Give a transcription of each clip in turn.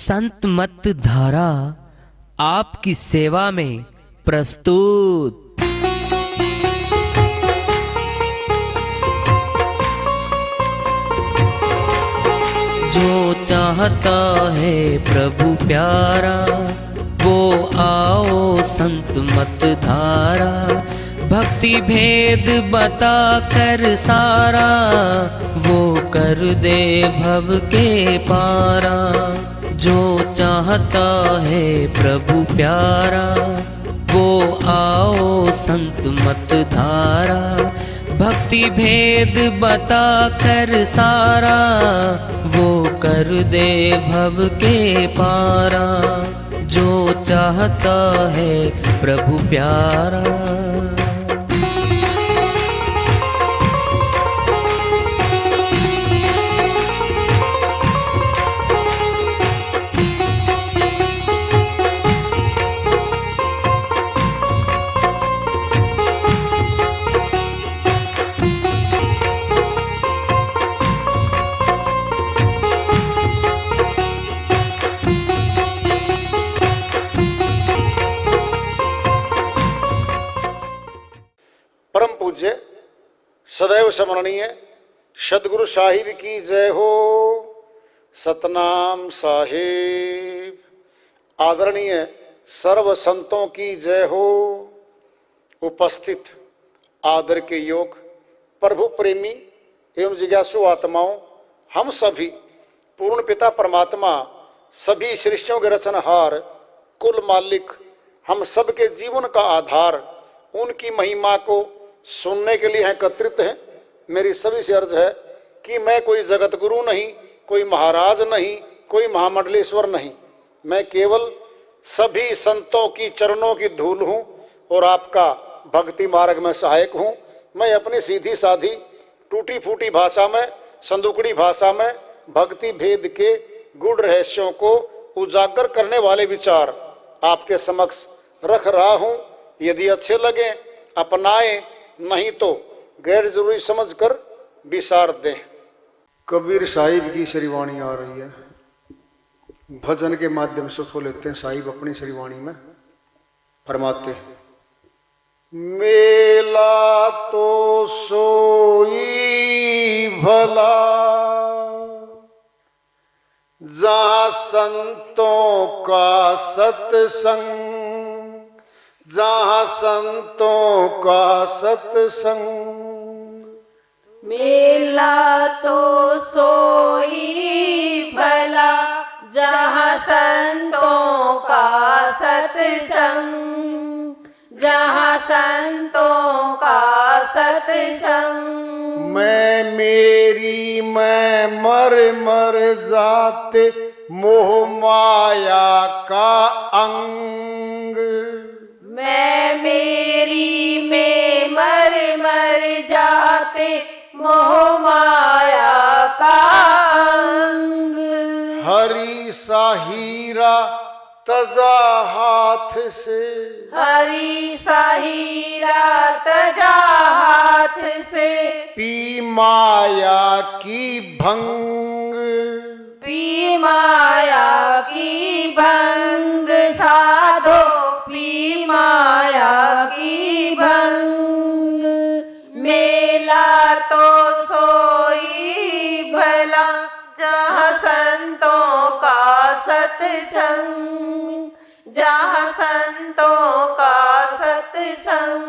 संत मत धारा आपकी सेवा में प्रस्तुत। जो चाहता है प्रभु प्यारा वो आओ संत मत धारा। भक्ति भेद बता कर सारा वो कर दे भव के पारा। जो चाहता है प्रभु प्यारा वो आओ संत मत धारा। भक्ति भेद बता कर सारा वो कर दे भव के पारा। जो चाहता है प्रभु प्यारा। परम पूज्य सदैव स्मरणीय सदगुरु साहिब की जय हो। सतनाम साहिब। आदरणीय सर्व संतों की जय हो। उपस्थित आदर के योग प्रभु प्रेमी एवं जिज्ञासु आत्माओं, हम सभी पूर्ण पिता परमात्मा सभी सृष्टियों के रचनहार कुल मालिक हम सबके जीवन का आधार उनकी महिमा को सुनने के लिए एकत्रित हैं। मेरी सभी से अर्ज है कि मैं कोई जगत गुरु नहीं, कोई महाराज नहीं, कोई महामंडलेश्वर नहीं। मैं केवल सभी संतों की चरणों की धूल हूँ और आपका भक्ति मार्ग में सहायक हूँ। मैं अपनी सीधी साधी टूटी फूटी भाषा में, संदुकड़ी भाषा में भक्ति भेद के गूढ़ रहस्यों को उजागर करने वाले विचार आपके समक्ष रख रहा हूँ। यदि अच्छे लगे अपनाएं, नहीं तो गैर जरूरी समझकर विसार दें। कबीर साहिब की श्रीवाणी आ रही है, भजन के माध्यम से खो लेते हैं। साहिब अपनी श्रीवाणी में फरमाते हैं, मेला तो सोई भला जहाँ संतों का सत्संग, जहाँ संतों का सत्संग। मेला तो सोई भला जहाँ संतों का सत्संग, जहाँ संतों का सत्संग। मैं मेरी मैं मर मर जाते मोह माया का अंग। मैं मेरी में मर मर जाते मोह माया का अंग। हरी सा हीरा तजा हाथ से, हरी सा हीरा तजा हाथ से। पी माया की भंग, पी माया की भंग। साधो पी माया की भंग। मेला तो सोई भला जहाँ संतों का सत्संग, जहाँ संतों का सत्संग।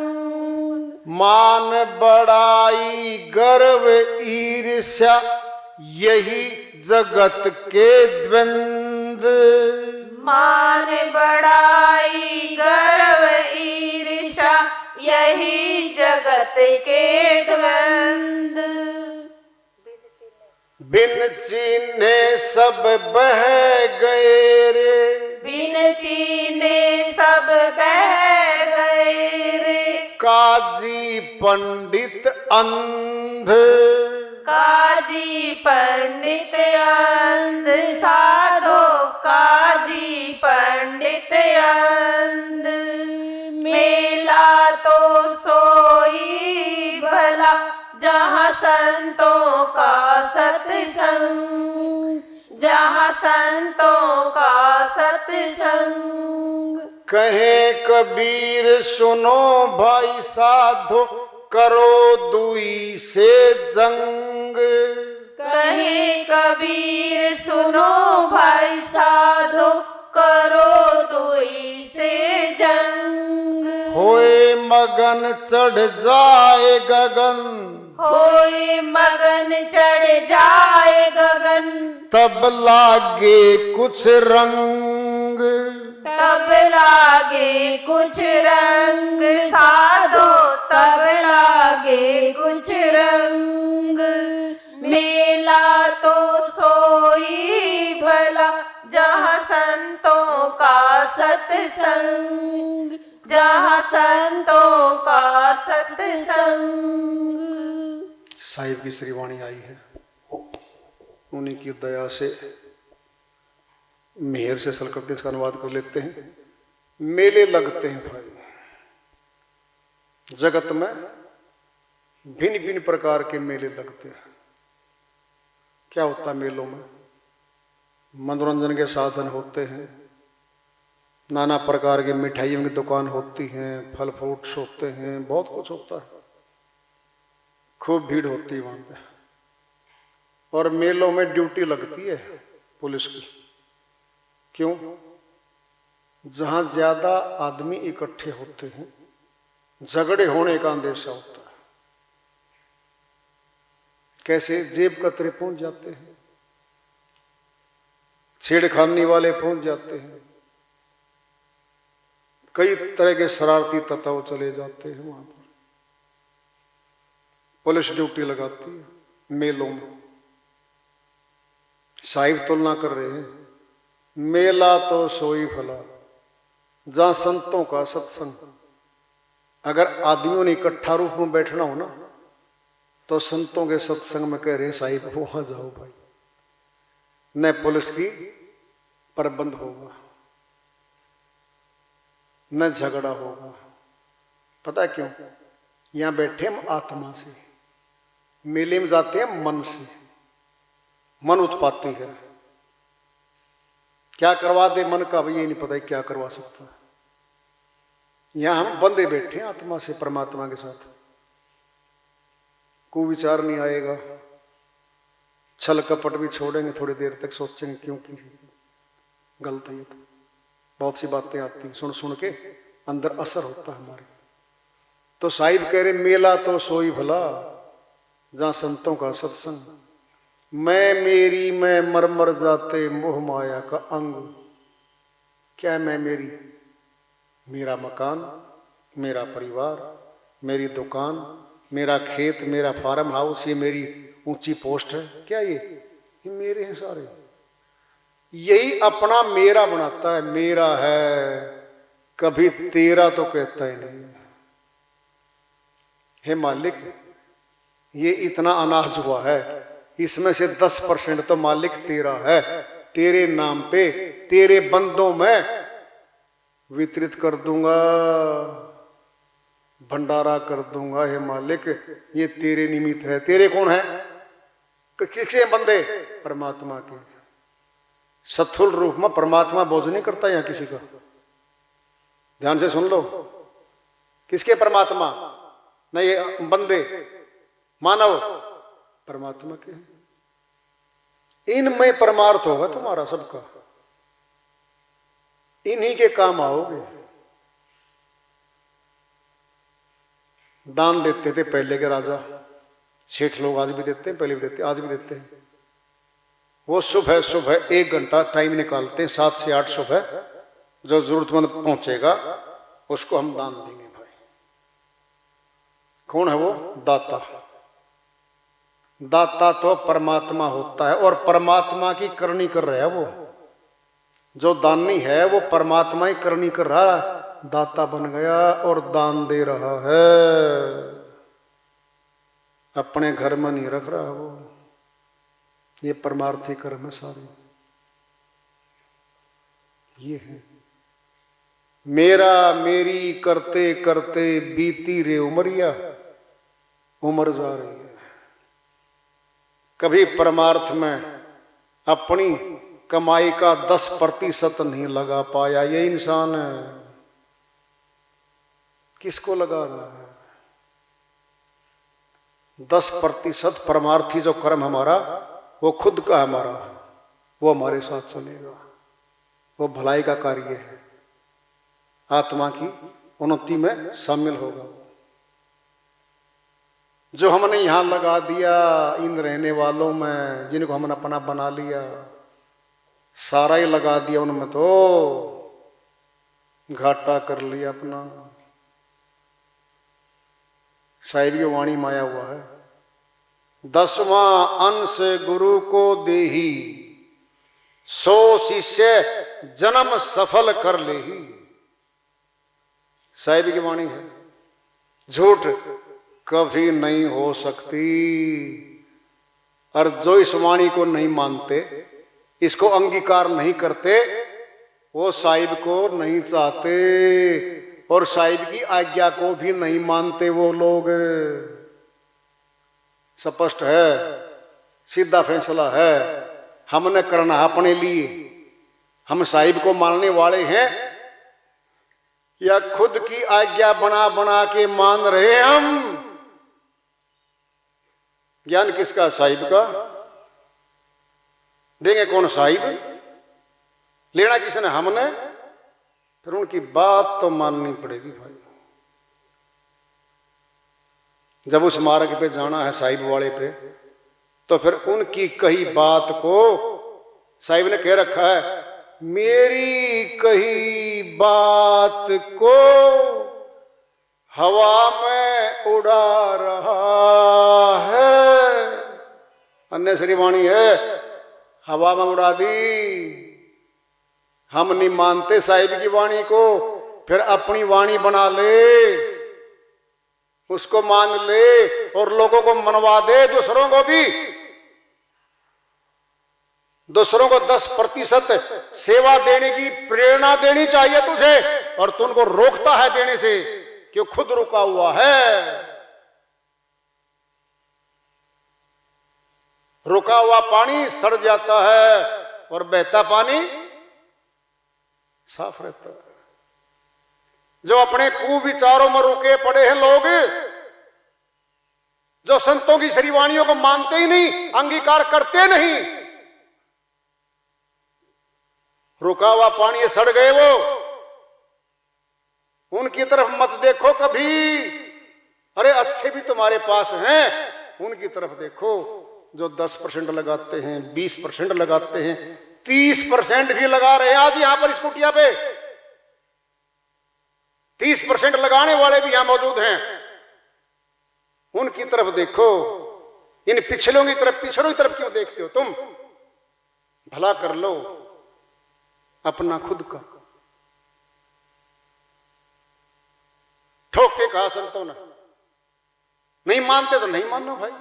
मान बड़ाई गर्व ईर्ष्या यही जगत के द्वंद। मान बड़ाई गर्व ईर्ष्या यही जगत के द्वंद। बिन चीने सब बह गए रे, बिन चीने सब बह गए रे। काजी पंडित अंध, काजी पंडित अंध। साधो काजी पंडित अंध। मेला तो सोई भला जहाँ संतों का सत्संग, जहाँ संतों का सत्संग। कहे कबीर सुनो भाई साधो, करो दुई से जंग। कहे कबीर सुनो भाई साधो, करो दुई से जंग। होए मगन चढ़ जाए गगन, होए मगन चढ़ जाए गगन। तब लागे कुछ रंग। तब लागे कुछ रंग साधो, तब लागे कुछ रंग। मेला तो सोई भला, जहाँ संतों का सत्संग। जहाँ संतों का सत्संग। साहिब की श्री वाणी आई है, उन्हीं की दया से मेहर से सलकते इसका अनुवाद कर लेते हैं। मेले लगते हैं भाई जगत में, भिन्न भिन्न प्रकार के मेले लगते हैं। क्या होता है मेलों में? मनोरंजन के साधन होते हैं, नाना प्रकार की मिठाइयों की दुकान होती हैं, फल फ्रूट्स होते हैं, बहुत कुछ होता है, खूब भीड़ होती है वहां पे। और मेलों में ड्यूटी लगती है पुलिस की। क्यों? जहां ज्यादा आदमी इकट्ठे होते हैं, झगड़े होने का अंदेशा होता है। कैसे? जेब कतरे पहुंच जाते हैं, छेड़खानी वाले पहुंच जाते हैं, कई तरह के शरारती तत्व चले जाते हैं वहां पर। पुलिस ड्यूटी लगाती है मेलों में। साहिब तुलना कर रहे हैं, मेला तो सोई भला, जहां संतों का सत्संग। अगर आदमियों ने इकट्ठा रूप में बैठना हो ना, तो संतों के सत्संग में कह रहे हैं साहिब वहां जाओ भाई, न पुलिस की प्रबंध होगा, न झगड़ा होगा। पता है क्यों? यहां बैठे हम आत्मा से, मेले में जाते हैं मन से। मन उत्पाती है, क्या करवा दे मन का भाई ये नहीं पता है क्या करवा सकता है। यहां हम बंदे बैठे हैं आत्मा से, परमात्मा के साथ। कोई विचार नहीं आएगा, छल कपट भी छोड़ेंगे, थोड़ी देर तक सोचेंगे क्योंकि गलत है। तो बहुत सी बातें आती हैं, सुन सुन के अंदर असर होता है हमारे। तो साहिब कह रहे मेला तो सोई भला, जहां संतों का सत्संग। मैं मेरी मैं मर मर जाते मोह माया का अंग। क्या मैं मेरी? मेरा मकान, मेरा परिवार, मेरी दुकान, मेरा खेत, मेरा फार्म हाउस, ये मेरी ऊंची पोस्ट है। क्या ये मेरे हैं सारे। यही अपना मेरा बनाता है, मेरा है, कभी तेरा तो कहता ही नहीं। हे मालिक, ये इतना अनाज हुआ है, इसमें से 10% तो मालिक तेरा है। तेरे नाम पे, तेरे बंदों में वितरित कर दूंगा, भंडारा कर दूंगा। हे मालिक, ये तेरे निमित्त है। तेरे कौन है? किसके बंदे? परमात्मा के। सत्थुल रूप में परमात्मा बोझ नहीं करता यहां किसी का। ध्यान से सुन लो, किसके परमात्मा? नहीं, ये बंदे मानव परमात्मा के हैं। इनमें परमार्थ होगा तुम्हारा सबका, इन्हीं के काम आओगे। दान देते थे पहले के राजा सेठ लोग, आज भी देते हैं, पहले भी देते, आज भी देते हैं। वो सुबह सुबह 1 घंटा टाइम निकालते हैं, 7 से 8 सुबह। जो जरूरतमंद पहुंचेगा उसको हम दान देंगे भाई। कौन है वो? दाता। दाता तो परमात्मा होता है, और परमात्मा की करनी कर रहा है वो। जो दानी है वो परमात्मा ही करनी कर रहा है, दाता बन गया और दान दे रहा है। अपने घर में नहीं रख रहा वो। ये परमार्थी कर्म है सारे। ये है मेरा मेरी करते करते बीती रे उमरिया। उम्र जा रही है, कभी परमार्थ में अपनी कमाई का 10% नहीं लगा पाया, ये इंसान किसको लगा रहा है? 10% परमार्थी जो कर्म हमारा, वो खुद का हमारा, वो हमारे साथ चलेगा, वो भलाई का कार्य है, आत्मा की उन्नति में शामिल होगा। जो हमने यहां लगा दिया इन रहने वालों में, जिनको हमने अपना बना लिया, सारा ही लगा दिया उनमें, तो घाटा कर लिया अपना। साहिब की वाणी माया हुआ है, 10वां अंश गुरु को देही, 100 शिष्य जन्म सफल कर लेही। साहिब की वाणी है, झूठ कभी नहीं हो सकती। और जो इस वाणी को नहीं मानते, इसको अंगीकार नहीं करते, वो साहिब को नहीं चाहते और साहिब की आज्ञा को भी नहीं मानते वो लोग। स्पष्ट है, सीधा फैसला है, हमने करना अपने लिए। हम साहिब को मानने वाले हैं या खुद की आज्ञा बना बना के मान रहे हम? ज्ञान किसका? साहिब का। देंगे कौन? साहिब। लेना किसने? हमने। फिर उनकी बात तो माननी पड़ेगी भाई। जब उस मार्ग पे जाना है साहिब वाले पे, तो फिर उनकी कही बात को साहिब ने कह रखा है, मेरी कही बात को हवा में उड़ा रहा है। अन्य श्री वाणी है, हवा में उड़ा दी। हम नहीं मानते साहिब की वाणी को, फिर अपनी वाणी बना ले, उसको मान ले और लोगों को मनवा दे। दूसरों को भी, दूसरों को 10% सेवा देने की प्रेरणा देनी चाहिए तुझे, और तू उनको रोकता है देने से, क्यों? खुद रुका हुआ है। रुका हुआ पानी सड़ जाता है और बहता पानी साफ रहता है। जो अपने कुविचारों में रुके पड़े हैं लोग, जो संतों की श्रीवाणियों को मानते ही नहीं, अंगीकार करते नहीं, रुका हुआ पानी ये सड़ गए, वो उनकी तरफ मत देखो कभी। अरे अच्छे भी तुम्हारे पास हैं, उनकी तरफ देखो जो 10% लगाते हैं, 20% लगाते हैं, 30% भी लगा रहे हैं। आज यहां पर इस कुटिया पे 30% लगाने वाले भी यहां मौजूद हैं। उनकी तरफ देखो, इन पिछलों की तरफ, पिछड़ों की तरफ क्यों देखते हो तुम? भला कर लो अपना खुद का। ठोक के कहा संतों ने, नहीं मानते तो नहीं मानो भाई,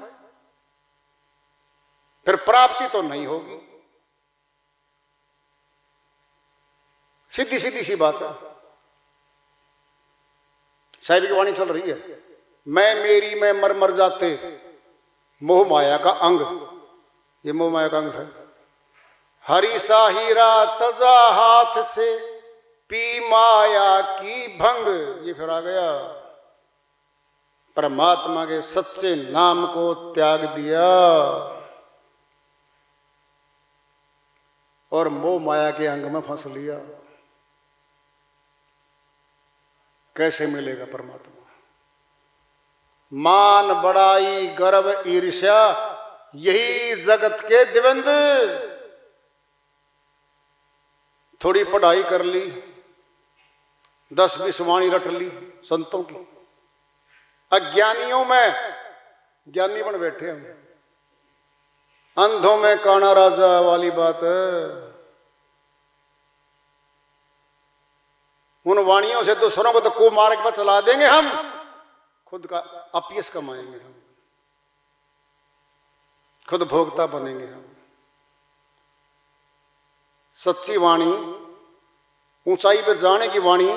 फिर प्राप्ति तो नहीं होगी। सीधी सीधी सी बात है। साहिब की वाणी चल रही है, मैं मेरी में मर मर जाते, मोह माया का अंग। ये मोह माया का अंग है। हरी सा हीरा तजा हाथ से, पी माया की भंग। ये फिर आ गया, परमात्मा के सच्चे नाम को त्याग दिया और मोह माया के अंग में फंस लिया। कैसे मिलेगा परमात्मा? मान बड़ाई गर्व ईर्ष्या, यही जगत के दिवंद। थोड़ी पढ़ाई कर ली, 10-20 वाणी रट ली संतों की, अज्ञानियों में ज्ञानी बन बैठे हम। अंधों में काना राजा वाली बात है। उन वाणियों से दूसरों को तो कुमार्ग पर चला देंगे हम, खुद का अपयश कमाएंगे हम, खुद भोक्ता बनेंगे हम। सच्ची वाणी, ऊंचाई पे जाने की वाणी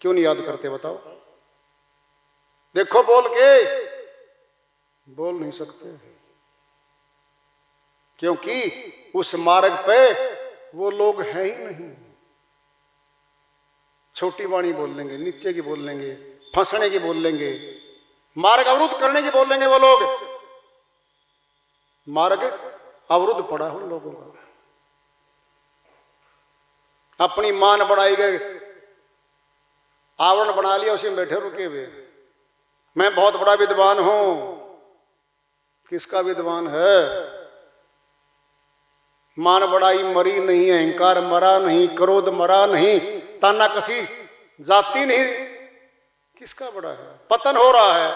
क्यों नहीं याद करते बताओ? देखो बोल के, बोल नहीं सकते। क्योंकि उस मार्ग पे वो लोग हैं ही नहीं। छोटी वाणी बोल लेंगे, नीचे की बोल लेंगे, फंसने की बोल लेंगे, मार्ग अवरुद्ध करने की बोल लेंगे वो लोग। मार्ग अवरुद्ध पड़ा है उन लोगों का। अपनी मान बढ़ाई गए, आवरण बना लिया, उसी में बैठे रुके हुए। मैं बहुत बड़ा विद्वान हूं। किसका विद्वान है? मान बढ़ाई मरी नहीं, अहंकार मरा नहीं, क्रोध मरा नहीं, ताना कसी जाती नहीं। किसका बड़ा है? पतन हो रहा है,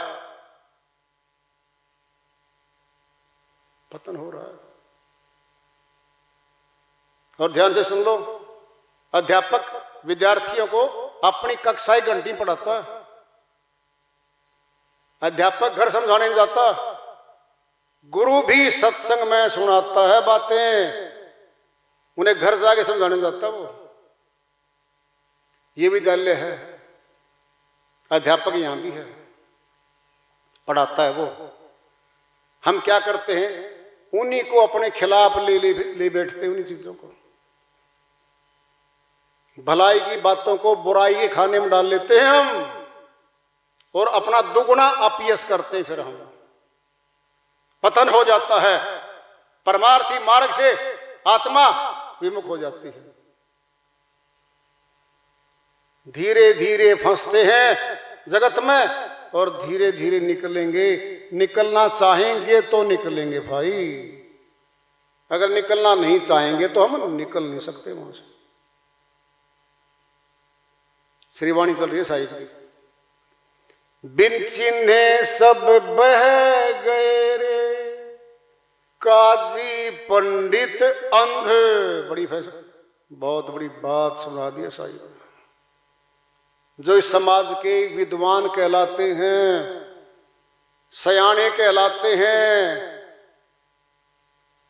पतन हो रहा है। और ध्यान से सुन लो, अध्यापक विद्यार्थियों को अपनी कक्षाएं घंटी पढ़ाता है। अध्यापक घर समझाने नहीं जाता, गुरु भी सत्संग में सुनाता है बातें, उन्हें घर जाके समझाने जाता वो। ये विद्यालय है, अध्यापक यहां भी है, पढ़ाता है वो। हम क्या करते हैं? उन्हीं को अपने खिलाफ ले बैठते हैं, उन्हीं चीजों को। भलाई की बातों को बुराई के खाने में डाल लेते हैं हम, और अपना दुगुना अपयश करते हैं। फिर हम पतन हो जाता है, परमार्थी मार्ग से आत्मा विमुख हो जाती है। धीरे धीरे फंसते हैं जगत में, और धीरे धीरे निकलेंगे। निकलना चाहेंगे तो निकलेंगे भाई, अगर निकलना नहीं चाहेंगे तो हम निकल नहीं सकते वहां से। श्रीवाणी चल रही है साहिब की। बिन चिन्हे सब बह गए रे, काजी पंडित अंध। बड़ी फैसला, बहुत बड़ी बात सुना दी साहिब। जो इस समाज के विद्वान कहलाते हैं, सयाने कहलाते हैं,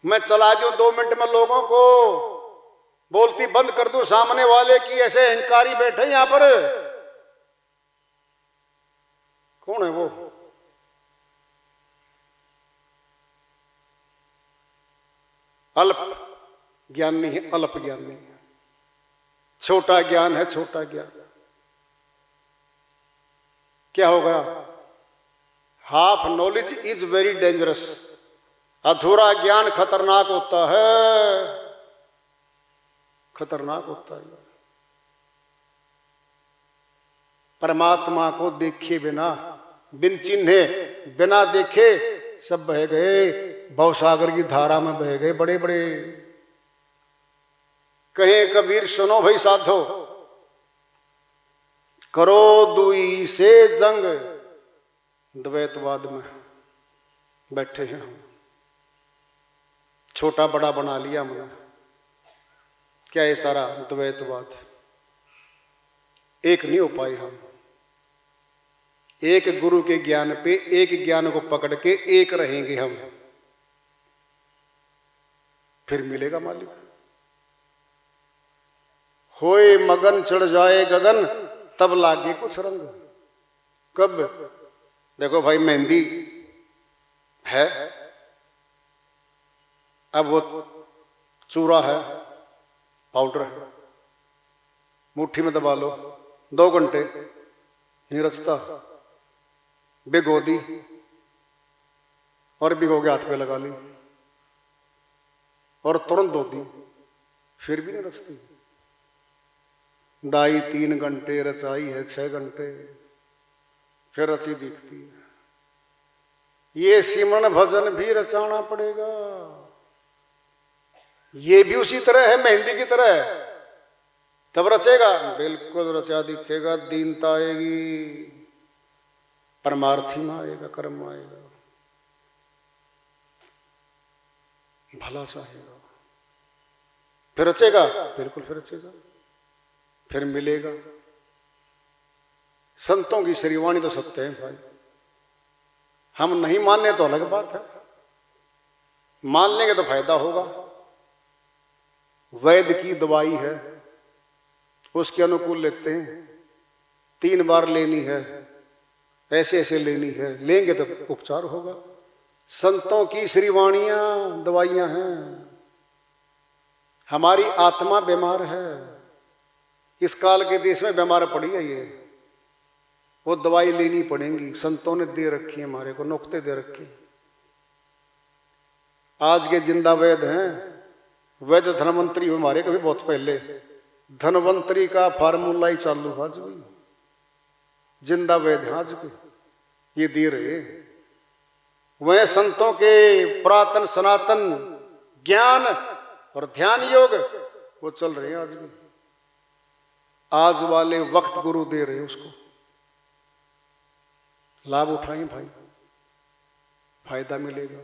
मैं चला दूं 2 मिनट में लोगों को, बोलती बंद कर दूं सामने वाले की, ऐसे अहंकारी बैठे यहां पर। कौन है वो? अल्प ज्ञानी है, अल्प ज्ञानी है। छोटा ज्ञान है, छोटा ज्ञान। क्या होगा? Half knowledge is very dangerous. अधूरा ज्ञान खतरनाक होता है, खतरनाक होता है। परमात्मा को देखे बिना, बिन चिन्हे, बिना देखे सब बह गए, भवसागर की धारा में बह गए बड़े बड़े। कहे कबीर सुनो भाई साधो, करो दुई से जंग। द्वैतवाद में बैठे हैं हम, छोटा बड़ा बना लिया हमने। क्या ये सारा द्वैतवाद? एक नहीं हो पाए हम। एक गुरु के ज्ञान पे, एक ज्ञान को पकड़ के एक रहेंगे हम, फिर मिलेगा मालिक। होए मगन चढ़ जाए गगन, तब लागे कुछ रंग। कब? देखो भाई, मेहंदी है, अब वो चूरा है, पाउडर है, मुट्ठी में दबा लो, 2 घंटे नहीं रचता। भिगो दी और भिगो के हाथ पे लगा ली और तुरंत धो दी, फिर भी नहीं रचती। 2.5-3 घंटे रचाई है, 6 घंटे, फिर रची दिखती है। ये सिमरन भजन भी रचाना पड़ेगा। ये भी उसी तरह है, मेहंदी की तरह है, तब रचेगा। बिल्कुल रचा दिखेगा, दीनता आएगी, परमार्थी में आएगा, कर्म में आएगा, भला चाहेगा, फिर रचेगा। बिल्कुल फिर रचेगा, फिर मिलेगा। संतों की श्रीवाणी तो सत्य है भाई। हम नहीं मानने तो अलग बात है, मान लेंगे तो फायदा होगा। वैद्य की दवाई है, उसके अनुकूल लेते हैं, 3 बार लेनी है, ऐसे ऐसे लेनी है, लेंगे तो उपचार होगा। संतों की श्री वाणियां दवाइयां हैं। हमारी आत्मा बीमार है, इस काल के देश में बीमार पड़ी है ये, वो दवाई लेनी पड़ेगी। संतों ने दे रखी है, हमारे को नुक्ते दे रखे। आज के जिंदा वैद हैं, वैद्य धनवंतरी हुए हमारे कभी बहुत पहले, धनवंतरी का फार्मूला ही चालू आज भी, जिंदा वैद आज भी ये दे रहे। वह संतों के पुरातन सनातन ज्ञान और ध्यान योग वो चल रहे हैं आज भी। आज वाले वक्त गुरु दे रहे हैं, उसको लाभ उठाएं भाई, फायदा मिलेगा।